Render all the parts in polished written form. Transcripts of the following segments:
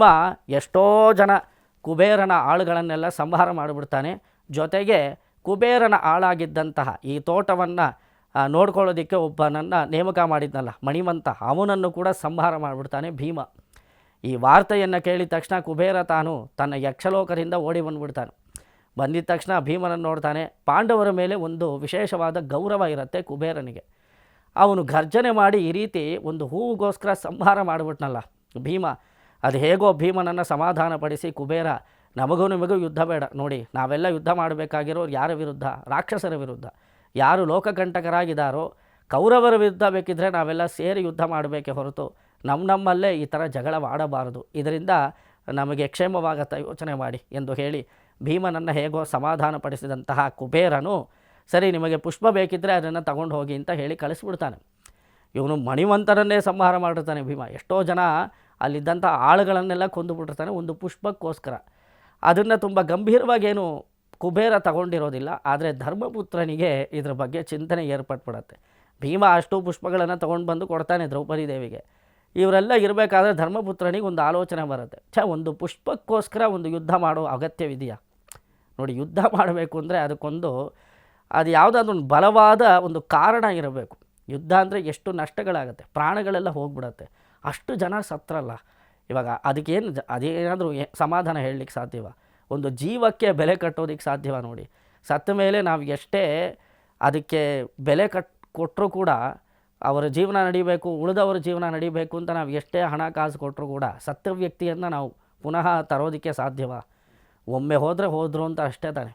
ಭೀಮ ಎಷ್ಟೋ ಜನ ಕುಬೇರನ ಆಳುಗಳನ್ನೆಲ್ಲ ಸಂಹಾರ ಮಾಡಿಬಿಡ್ತಾನೆ. ಜೊತೆಗೆ ಕುಬೇರನ ಆಳಾಗಿದ್ದಂತಹ ಈ ತೋಟವನ್ನು ನೋಡ್ಕೊಳ್ಳೋದಕ್ಕೆ ಒಬ್ಬನನ್ನು ನೇಮಕ ಮಾಡಿದ್ನಲ್ಲ ಮಣಿಮಂತ, ಅವನನ್ನು ಕೂಡ ಸಂಹಾರ ಮಾಡಿಬಿಡ್ತಾನೆ ಭೀಮ. ಈ ವಾರ್ತೆಯನ್ನು ಕೇಳಿದ ತಕ್ಷಣ ಕುಬೇರ ತಾನು ತನ್ನ ಯಕ್ಷಲೋಕದಿಂದ ಓಡಿ ಬಂದುಬಿಡ್ತಾನೆ. ಬಂದಿದ್ದ ತಕ್ಷಣ ಭೀಮನನ್ನು ನೋಡ್ತಾನೆ. ಪಾಂಡವರ ಮೇಲೆ ಒಂದು ವಿಶೇಷವಾದ ಗೌರವ ಇರುತ್ತೆ ಕುಬೇರನಿಗೆ. ಅವನು ಗರ್ಜನೆ ಮಾಡಿ ಈ ರೀತಿ ಒಂದು ಹೂವಿಗೋಸ್ಕರ ಸಂಹಾರ ಮಾಡಿಬಿಟ್ನಲ್ಲ ಭೀಮ. ಅದು ಹೇಗೋ ಭೀಮನನ್ನು ಸಮಾಧಾನಪಡಿಸಿ ಕುಬೇರ, ನಮಗೂ ನಿಮಗೂ ಯುದ್ಧ ಬೇಡ, ನೋಡಿ ನಾವೆಲ್ಲ ಯುದ್ಧ ಮಾಡಬೇಕಾಗಿರೋರು ಯಾರ ವಿರುದ್ಧ? ರಾಕ್ಷಸರ ವಿರುದ್ಧ. ಯಾರು ಲೋಕಕಂಟಕರಾಗಿದ್ದಾರೋ ಕೌರವರ ವಿರುದ್ಧ ಬೇಕಿದ್ದರೆ ನಾವೆಲ್ಲ ಸೇರಿ ಯುದ್ಧ ಮಾಡಬೇಕೇ ಹೊರತು ನಮ್ಮಲ್ಲೇ ಈ ಥರ ಜಗಳವಾಡಬಾರದು, ಇದರಿಂದ ನಮಗೆ ಕ್ಷೇಮವಾಗತ್ತ, ಯೋಚನೆ ಮಾಡಿ ಎಂದು ಹೇಳಿ ಭೀಮನನ್ನು ಹೇಗೋ ಸಮಾಧಾನಪಡಿಸಿದಂತಹ ಕುಬೇರನು, ಸರಿ ನಿಮಗೆ ಪುಷ್ಪ ಬೇಕಿದ್ದರೆ ಅದನ್ನು ತಗೊಂಡು ಹೋಗಿ ಅಂತ ಹೇಳಿ ಕಳಿಸ್ಬಿಡ್ತಾನೆ. ಇವನು ಮಣಿವಂತರನ್ನೇ ಸಂಹಾರ ಮಾಡಿರ್ತಾನೆ ಭೀಮ. ಎಷ್ಟೋ ಜನ ಅಲ್ಲಿದ್ದಂಥ ಆಳುಗಳನ್ನೆಲ್ಲ ಕೊಂದುಬಿಟ್ಟಿರ್ತಾನೆ ಒಂದು ಪುಷ್ಪಕ್ಕೋಸ್ಕರ. ಅದನ್ನು ತುಂಬ ಗಂಭೀರವಾಗೇನು ಕುಬೇರ ತಗೊಂಡಿರೋದಿಲ್ಲ. ಆದರೆ ಧರ್ಮಪುತ್ರನಿಗೆ ಇದ್ರ ಬಗ್ಗೆ ಚಿಂತನೆ ಏರ್ಪಟ್ಬಿಡತ್ತೆ. ಭೀಮ ಅಷ್ಟು ಪುಷ್ಪಗಳನ್ನು ತೊಗೊಂಡು ಬಂದು ಕೊಡ್ತಾನೆ ದ್ರೌಪದಿ ದೇವಿಗೆ. ಇವರೆಲ್ಲ ಇರಬೇಕಾದ್ರೆ ಧರ್ಮಪುತ್ರನಿಗೆ ಒಂದು ಆಲೋಚನೆ ಬರುತ್ತೆ, ಒಂದು ಪುಷ್ಪಕ್ಕೋಸ್ಕರ ಒಂದು ಯುದ್ಧ ಮಾಡೋ ಅಗತ್ಯವಿದೆಯಾ? ನೋಡಿ, ಯುದ್ಧ ಮಾಡಬೇಕು ಅಂದರೆ ಅದಕ್ಕೊಂದು ಅದು ಯಾವುದಾದ್ರೂ ಒಂದು ಬಲವಾದ ಒಂದು ಕಾರಣ ಇರಬೇಕು. ಯುದ್ಧ ಅಂದರೆ ಎಷ್ಟು ನಷ್ಟಗಳಾಗುತ್ತೆ, ಪ್ರಾಣಗಳೆಲ್ಲ ಹೋಗ್ಬಿಡತ್ತೆ, ಅಷ್ಟು ಜನ ಸತ್ರಲ್ಲ. ಇವಾಗ ಅದೇನಾದರೂ ಸಮಾಧಾನ ಹೇಳಲಿಕ್ಕೆ ಸಾಧ್ಯವ? ಒಂದು ಜೀವಕ್ಕೆ ಬೆಲೆ ಕಟ್ಟೋದಕ್ಕೆ ಸಾಧ್ಯವ? ನೋಡಿ, ಸತ್ತ ಮೇಲೆ ನಾವು ಎಷ್ಟೇ ಅದಕ್ಕೆ ಬೆಲೆ ಕೊಟ್ಟರೂ ಕೂಡ ಅವರ ಜೀವನ ನಡಿಬೇಕು, ಉಳಿದವರ ಜೀವನ ನಡಿಬೇಕು ಅಂತ ನಾವು ಎಷ್ಟೇ ಹಣ ಕಾಸು ಕೊಟ್ಟರೂ ಕೂಡ ಸತ್ತ ವ್ಯಕ್ತಿಯನ್ನು ನಾವು ಪುನಃ ತರೋದಕ್ಕೆ ಸಾಧ್ಯವ? ಒಮ್ಮೆ ಹೋದರೆ ಹೋದರು ಅಂತ ಅಷ್ಟೇ ತಾನೆ.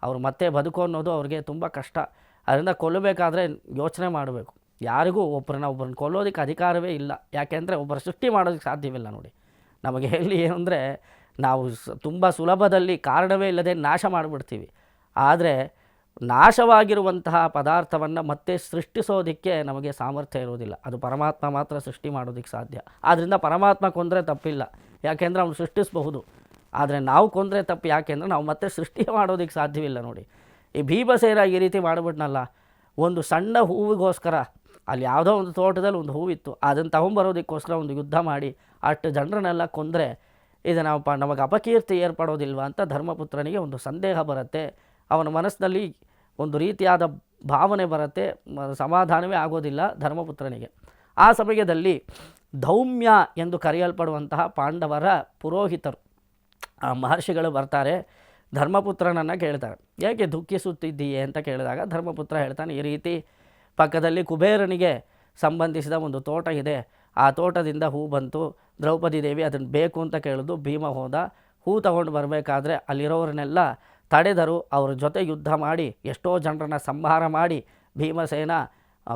ಅವ್ರು ಮತ್ತೆ ಬದುಕು ಅನ್ನೋದು ಅವ್ರಿಗೆ ತುಂಬ ಕಷ್ಟ. ಅದರಿಂದ ಕೊಲ್ಲಬೇಕಾದ್ರೆ ಯೋಚನೆ ಮಾಡಬೇಕು. ಯಾರಿಗೂ ಒಬ್ಬರನ್ನ ಕೊಲ್ಲೋದಕ್ಕೆ ಅಧಿಕಾರವೇ ಇಲ್ಲ. ಯಾಕೆಂದರೆ ಒಬ್ಬರು ಸೃಷ್ಟಿ ಮಾಡೋದಕ್ಕೆ ಸಾಧ್ಯವಿಲ್ಲ. ನೋಡಿ, ನಮಗೆ ಹೇಳಿ ಏನಂದರೆ ನಾವು ತುಂಬ ಸುಲಭದಲ್ಲಿ ಕಾರಣವೇ ಇಲ್ಲದೆ ನಾಶ ಮಾಡಿಬಿಡ್ತೀವಿ. ಆದರೆ ನಾಶವಾಗಿರುವಂತಹ ಪದಾರ್ಥವನ್ನು ಮತ್ತೆ ಸೃಷ್ಟಿಸೋದಕ್ಕೆ ನಮಗೆ ಸಾಮರ್ಥ್ಯ ಇರೋದಿಲ್ಲ. ಅದು ಪರಮಾತ್ಮ ಮಾತ್ರ ಸೃಷ್ಟಿ ಮಾಡೋದಕ್ಕೆ ಸಾಧ್ಯ. ಆದ್ದರಿಂದ ಪರಮಾತ್ಮ ಕೊಂದರೆ ತಪ್ಪಿಲ್ಲ, ಯಾಕೆಂದರೆ ಅವನು ಸೃಷ್ಟಿಸಬಹುದು. ಆದರೆ ನಾವು ಕೊಂದರೆ ತಪ್ಪು, ಯಾಕೆಂದರೆ ನಾವು ಮತ್ತೆ ಸೃಷ್ಟಿ ಮಾಡೋದಕ್ಕೆ ಸಾಧ್ಯವಿಲ್ಲ. ನೋಡಿ, ಈ ಭೀಮಸೇನ ಈ ರೀತಿ ಮಾಡಿಬಿಟ್ನಲ್ಲ, ಒಂದು ಸಣ್ಣ ಹೂವಿಗೋಸ್ಕರ, ಅಲ್ಲಿ ಯಾವುದೋ ಒಂದು ತೋಟದಲ್ಲಿ ಒಂದು ಹೂವಿತ್ತು, ಅದನ್ನು ತಗೊಂಬರೋದಕ್ಕೋಸ್ಕರ ಒಂದು ಯುದ್ಧ ಮಾಡಿ ಅಷ್ಟು ಜನರನ್ನೆಲ್ಲ ಕೊಂದರೆ ಇದು ನಮಗೆ ಅಪಕೀರ್ತಿ ಏರ್ಪಡೋದಿಲ್ವ ಅಂತ ಧರ್ಮಪುತ್ರನಿಗೆ ಒಂದು ಸಂದೇಹ ಬರುತ್ತೆ. ಅವನ ಮನಸ್ಸಿನಲ್ಲಿ ಒಂದು ರೀತಿಯಾದ ಭಾವನೆ ಬರುತ್ತೆ, ಸಮಾಧಾನವೇ ಆಗೋದಿಲ್ಲ ಧರ್ಮಪುತ್ರನಿಗೆ. ಆ ಸಮಯದಲ್ಲಿ ಧೌಮ್ಯ ಎಂದು ಕರೆಯಲ್ಪಡುವಂತಹ ಪಾಂಡವರ ಪುರೋಹಿತರು, ಆ ಮಹರ್ಷಿಗಳು ಬರ್ತಾರೆ. ಧರ್ಮಪುತ್ರನನ್ನು ಕೇಳ್ತಾರೆ, ಏಕೆ ದುಃಖಿಸುತ್ತಿದ್ದೀಯೆ ಅಂತ ಕೇಳಿದಾಗ ಧರ್ಮಪುತ್ರ ಹೇಳ್ತಾನೆ, ಈ ರೀತಿ ಪಕ್ಕದಲ್ಲಿ ಕುಬೇರನಿಗೆ ಸಂಬಂಧಿಸಿದ ಒಂದು ತೋಟ ಇದೆ, ಆ ತೋಟದಿಂದ ಹೂ ಬಂತು, ದ್ರೌಪದಿ ದೇವಿ ಅದನ್ನು ಬೇಕು ಅಂತ ಕೇಳಿದ್ರು, ಭೀಮ ಹೋದ, ಹೂ ತಗೊಂಡು ಬರಬೇಕಾದ್ರೆ ಅಲ್ಲಿರೋರನ್ನೆಲ್ಲ ತಡೆದರು. ಅವ್ರ ಜೊತೆ ಯುದ್ಧ ಮಾಡಿ ಎಷ್ಟೋ ಜನರನ್ನ ಸಂಹಾರ ಮಾಡಿ ಭೀಮಸೇನ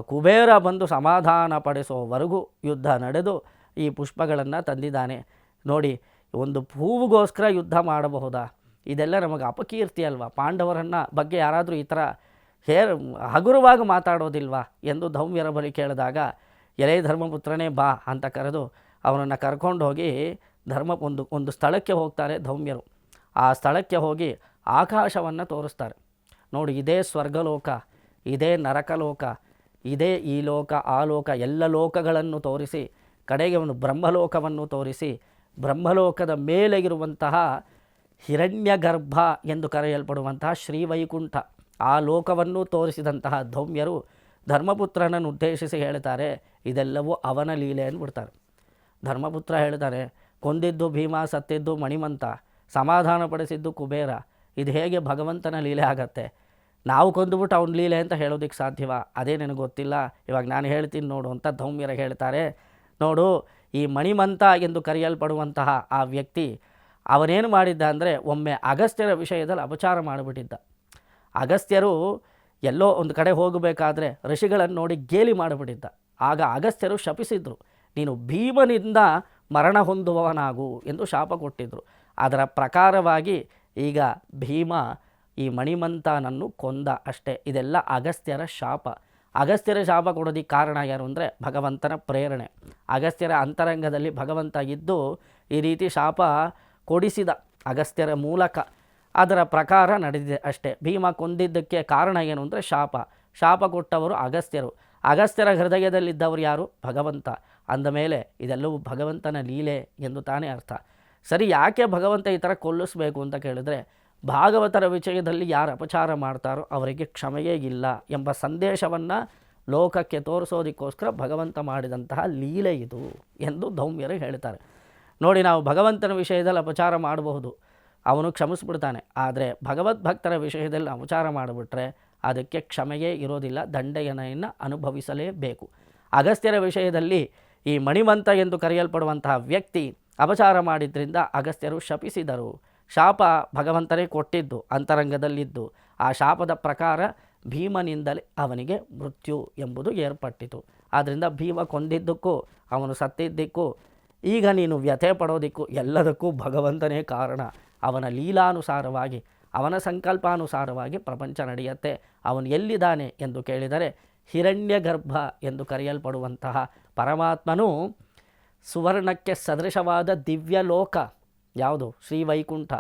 ಕುಬೇರ ಬಂದು ಸಮಾಧಾನ ಪಡಿಸೋವರೆಗೂ ಯುದ್ಧ ನಡೆದು ಈ ಪುಷ್ಪಗಳನ್ನು ತಂದಿದ್ದಾನೆ. ನೋಡಿ, ಒಂದು ಹೂವಿಗೋಸ್ಕರ ಯುದ್ಧ ಮಾಡಬಹುದಾ? ಇದೆಲ್ಲ ನಮಗೆ ಅಪಕೀರ್ತಿ ಅಲ್ವಾ? ಪಾಂಡವರನ್ನು ಬಗ್ಗೆ ಯಾರಾದರೂ ಈ ಥರ ಹಗುರವಾಗಿ ಮಾತಾಡೋದಿಲ್ವಾ ಎಂದು ಧೌಮ್ಯರ ಬಳಿ ಕೇಳಿದಾಗ, ಎಲೆ ಧರ್ಮಪುತ್ರನೇ ಬಾ ಅಂತ ಕರೆದು ಅವನನ್ನು ಕರ್ಕೊಂಡು ಹೋಗಿ ಒಂದು ಸ್ಥಳಕ್ಕೆ ಹೋಗ್ತಾರೆ ಧೌಮ್ಯರು. ಆ ಸ್ಥಳಕ್ಕೆ ಹೋಗಿ ಆಕಾಶವನ್ನು ತೋರಿಸ್ತಾರೆ. ನೋಡಿ, ಇದೇ ಸ್ವರ್ಗಲೋಕ, ಇದೇ ನರಕಲೋಕ, ಇದೇ ಈ ಲೋಕ ಆ ಲೋಕ, ಎಲ್ಲ ಲೋಕಗಳನ್ನು ತೋರಿಸಿ ಕಡೆಗೆ ಒಂದು ಬ್ರಹ್ಮಲೋಕವನ್ನು ತೋರಿಸಿ, ಬ್ರಹ್ಮಲೋಕದ ಮೇಲೆ ಇರುವಂತಹ ಹಿರಣ್ಯಗರ್ಭ ಎಂದು ಕರೆಯಲ್ಪಡುವಂತಹ ಶ್ರೀವೈಕುಂಠ, ಆ ಲೋಕವನ್ನು ತೋರಿಸಿದಂತಹ ಧೌಮ್ಯರು ಧರ್ಮಪುತ್ರನನ್ನು ಉದ್ದೇಶಿಸಿ ಹೇಳ್ತಾರೆ, ಇದೆಲ್ಲವೂ ಅವನ ಲೀಲೆ ಅಂದ್ಬಿಡ್ತಾರೆ. ಧರ್ಮಪುತ್ರ ಹೇಳ್ತಾರೆ, ಕೊಂದಿದ್ದು ಭೀಮ, ಸತ್ತಿದ್ದು ಮಣಿಮಂತ, ಸಮಾಧಾನಪಡಿಸಿದ್ದು ಕುಬೇರ, ಇದು ಹೇಗೆ ಭಗವಂತನ ಲೀಲೆ ಆಗತ್ತೆ? ನಾವು ಕೊಂದುಬಿಟ್ಟು ಅವನ ಲೀಲೆ ಅಂತ ಹೇಳೋದಕ್ಕೆ ಸಾಧ್ಯವ? ಅದೇ ನನಗೆ ಗೊತ್ತಿಲ್ಲ, ಇವಾಗ ನಾನು ಹೇಳ್ತೀನಿ ನೋಡು ಅಂತ ಧೌಮ್ಯರ ಹೇಳ್ತಾರೆ. ನೋಡು, ಈ ಮಣಿಮಂತ ಎಂದು ಕರೆಯಲ್ಪಡುವಂತಹ ಆ ವ್ಯಕ್ತಿ ಅವನೇನು ಮಾಡಿದ್ದ ಅಂದರೆ, ಒಮ್ಮೆ ಅಗಸ್ತ್ಯರ ವಿಷಯದಲ್ಲಿ ಅಪಚಾರ ಮಾಡಿಬಿಟ್ಟಿದ್ದ. ಅಗಸ್ತ್ಯರು ಎಲ್ಲೋ ಒಂದು ಕಡೆ ಹೋಗಬೇಕಾದ್ರೆ ಋಷಿಗಳನ್ನು ನೋಡಿ ಗೇಲಿ ಮಾಡಿಬಿಟ್ಟಿದ್ದ. ಆಗ ಅಗಸ್ತ್ಯರು ಶಪಿಸಿದ್ರು, ನೀನು ಭೀಮನಿಂದ ಮರಣ ಹೊಂದುವವನಾಗು ಎಂದು ಶಾಪ ಕೊಟ್ಟಿದ್ದರು. ಅದರ ಪ್ರಕಾರವಾಗಿ ಈಗ ಭೀಮ ಈ ಮಣಿಮಂತನನ್ನು ಕೊಂದ ಅಷ್ಟೇ. ಇದೆಲ್ಲ ಅಗಸ್ತ್ಯರ ಶಾಪ. ಅಗಸ್ತ್ಯರ ಶಾಪ ಕೊಡೋದಕ್ಕೆ ಕಾರಣ ಯಾರು ಅಂದರೆ ಭಗವಂತನ ಪ್ರೇರಣೆ. ಅಗಸ್ತ್ಯರ ಅಂತರಂಗದಲ್ಲಿ ಭಗವಂತ ಇದ್ದು ಈ ರೀತಿ ಶಾಪ ಕೊಡಿಸಿದ ಅಗಸ್ತ್ಯರ ಮೂಲಕ. ಅದರ ಪ್ರಕಾರ ನಡೆದಿದೆ ಅಷ್ಟೇ. ಭೀಮ ಕೊಂದಿದ್ದಕ್ಕೆ ಕಾರಣ ಏನು ಅಂದರೆ ಶಾಪ ಕೊಟ್ಟವರು ಅಗಸ್ತ್ಯರು. ಅಗಸ್ತ್ಯರ ಹೃದಯದಲ್ಲಿದ್ದವರು ಯಾರು? ಭಗವಂತ. ಅಂದಮೇಲೆ ಇದೆಲ್ಲವೂ ಭಗವಂತನ ಲೀಲೆ ಎಂದು ತಾನೇ ಅರ್ಥ. ಸರಿ, ಯಾಕೆ ಭಗವಂತ ಈ ಥರ ಕೊಲ್ಲಿಸಬೇಕು ಅಂತ ಕೇಳಿದ್ರೆ, ಭಾಗವತರ ವಿಷಯದಲ್ಲಿ ಯಾರು ಅಪಚಾರ ಮಾಡ್ತಾರೋ ಅವರಿಗೆ ಕ್ಷಮೆಯೇ ಇಲ್ಲ ಎಂಬ ಸಂದೇಶವನ್ನು ಲೋಕಕ್ಕೆ ತೋರಿಸೋದಕ್ಕೋಸ್ಕರ ಭಗವಂತ ಮಾಡಿದಂತಹ ಲೀಲೆ ಇದು ಎಂದು ಧೌಮ್ಯರು ಹೇಳ್ತಾರೆ. ನೋಡಿ, ನಾವು ಭಗವಂತನ ವಿಷಯದಲ್ಲಿ ಅಪಚಾರ ಮಾಡಬಹುದು, ಅವನು ಕ್ಷಮಿಸ್ಬಿಡ್ತಾನೆ. ಆದರೆ ಭಗವದ್ಭಕ್ತರ ವಿಷಯದಲ್ಲಿ ಅಪಚಾರ ಮಾಡಿಬಿಟ್ರೆ ಅದಕ್ಕೆ ಕ್ಷಮೆಯೇ ಇರೋದಿಲ್ಲ, ದಂಡನೆಯನ್ನು ಅನುಭವಿಸಲೇಬೇಕು. ಅಗಸ್ತ್ಯರ ವಿಷಯದಲ್ಲಿ ಈ ಮಣಿಮಂತ ಎಂದು ಕರೆಯಲ್ಪಡುವಂತಹ ವ್ಯಕ್ತಿ ಅಪಚಾರ ಮಾಡಿದ್ರಿಂದ ಅಗಸ್ತ್ಯರು ಶಪಿಸಿದರು. ಶಾಪ ಭಗವಂತನೇ ಕೊಟ್ಟಿದ್ದು, ಅಂತರಂಗದಲ್ಲಿದ್ದು. ಆ ಶಾಪದ ಪ್ರಕಾರ ಭೀಮನಿಂದಲೇ ಅವನಿಗೆ ಮೃತ್ಯು ಎಂಬುದು ಏರ್ಪಟ್ಟಿತು. ಆದ್ದರಿಂದ ಭೀಮ ಕೊಂದಿದ್ದಕ್ಕೂ ಅವನು ಸತ್ತಿದ್ದಕ್ಕೂ ಈಗ ನೀನು ವ್ಯಥೆ ಪಡೋದಕ್ಕೂ ಎಲ್ಲದಕ್ಕೂ ಭಗವಂತನೇ ಕಾರಣ. ಅವನ ಲೀಲಾನುಸಾರವಾಗಿ, ಅವನ ಸಂಕಲ್ಪಾನುಸಾರವಾಗಿ ಪ್ರಪಂಚ ನಡೆಯುತ್ತೆ. ಅವನು ಎಲ್ಲಿದ್ದಾನೆ ಎಂದು ಕೇಳಿದರೆ ಹಿರಣ್ಯಗರ್ಭ ಎಂದು ಕರೆಯಲ್ಪಡುವಂತಹ ಪರಮಾತ್ಮನು ಸುವರ್ಣಕ್ಕೆ ಸದೃಶವಾದ ದಿವ್ಯಲೋಕ ಯಾವುದು? ಶ್ರೀವೈಕುಂಠ.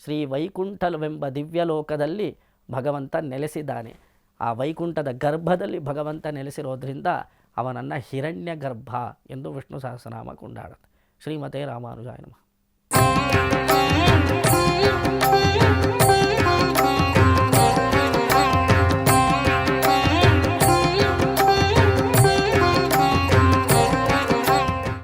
ಶ್ರೀವೈಕುಂಠವೆಂಬ ದಿವ್ಯಲೋಕದಲ್ಲಿ ಭಗವಂತ ನೆಲೆಸಿದ್ದಾನೆ. ಆ ವೈಕುಂಠದ ಗರ್ಭದಲ್ಲಿ ಭಗವಂತ ನೆಲೆಸಿರೋದ್ರಿಂದ ಅವನನ್ನು ಹಿರಣ್ಯ ಗರ್ಭ ಎಂದು ವಿಷ್ಣು ಸಹಸ್ರನಾಮ ಕೊಂಡಾಡುತ್ತೆ. ಶ್ರೀಮತೆ ರಾಮಾನುಜಾಯ ನಮಃ.